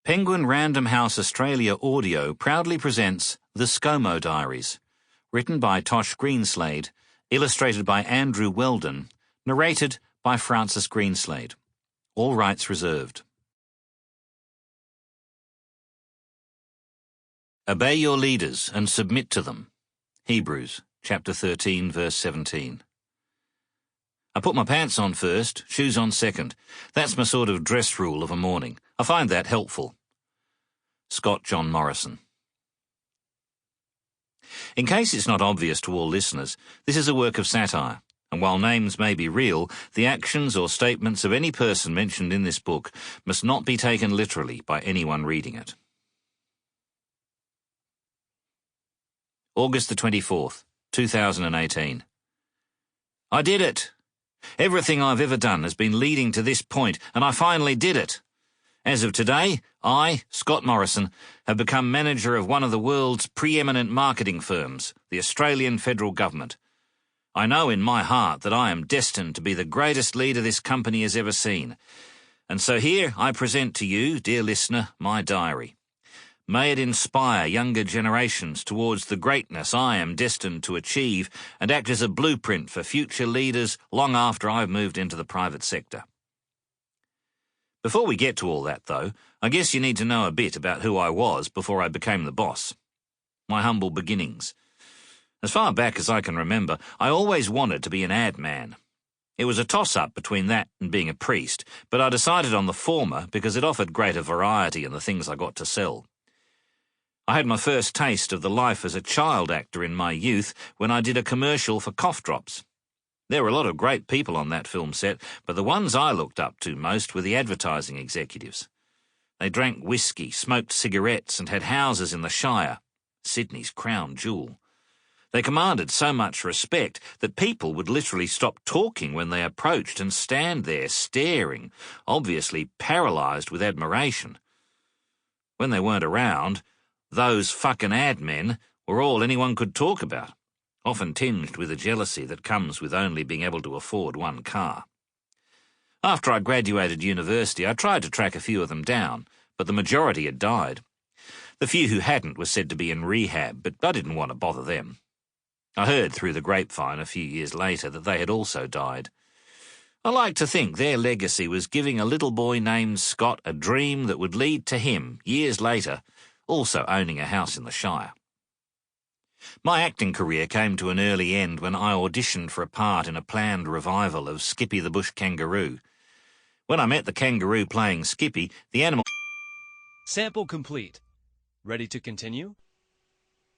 Penguin Random House Australia Audio proudly presents The Scomo Diaries, written by Tosh Greenslade, illustrated by Andrew Weldon, narrated by Francis Greenslade. All rights reserved. Obey your leaders and submit to them. Hebrews, chapter 13, verse 17. I put my pants on first, shoes on second. That's my sort of dress rule of a morning. I find that helpful. Scott John Morrison. In case it's not obvious to all listeners, this is a work of satire, and while names may be real, the actions or statements of any person mentioned in this book must not be taken literally by anyone reading it. August the 24th, 2018. I did it! Everything I've ever done has been leading to this point, and I finally did it. As of today, I, Scott Morrison, have become manager of one of the world's preeminent marketing firms, the Australian Federal Government. I know in my heart that I am destined to be the greatest leader this company has ever seen. And so here I present to you, dear listener, my diary. May it inspire younger generations towards the greatness I am destined to achieve and act as a blueprint for future leaders long after I've moved into the private sector. Before we get to all that, though, I guess you need to know a bit about who I was before I became the boss. My humble beginnings. As far back as I can remember, I always wanted to be an ad man. It was a toss-up between that and being a priest, but I decided on the former because it offered greater variety in the things I got to sell. I had my first taste of the life as a child actor in my youth when I did a commercial for cough drops. There were a lot of great people on that film set, but the ones I looked up to most were the advertising executives. They drank whiskey, smoked cigarettes, and had houses in the Shire, Sydney's crown jewel. They commanded so much respect that people would literally stop talking when they approached and stand there staring, obviously paralysed with admiration. When they weren't around, those fucking ad men were all anyone could talk about, often tinged with the jealousy that comes with only being able to afford one car. After I graduated university, I tried to track a few of them down, but the majority had died. The few who hadn't were said to be in rehab, but I didn't want to bother them. I heard through the grapevine a few years later that they had also died. I like to think their legacy was giving a little boy named Scott a dream that would lead to him, years later, also owning a house in the Shire. My acting career came to an early end when I auditioned for a part in a planned revival of Skippy the Bush Kangaroo. When I met the kangaroo playing Skippy, the animal... Sample complete. Ready to continue?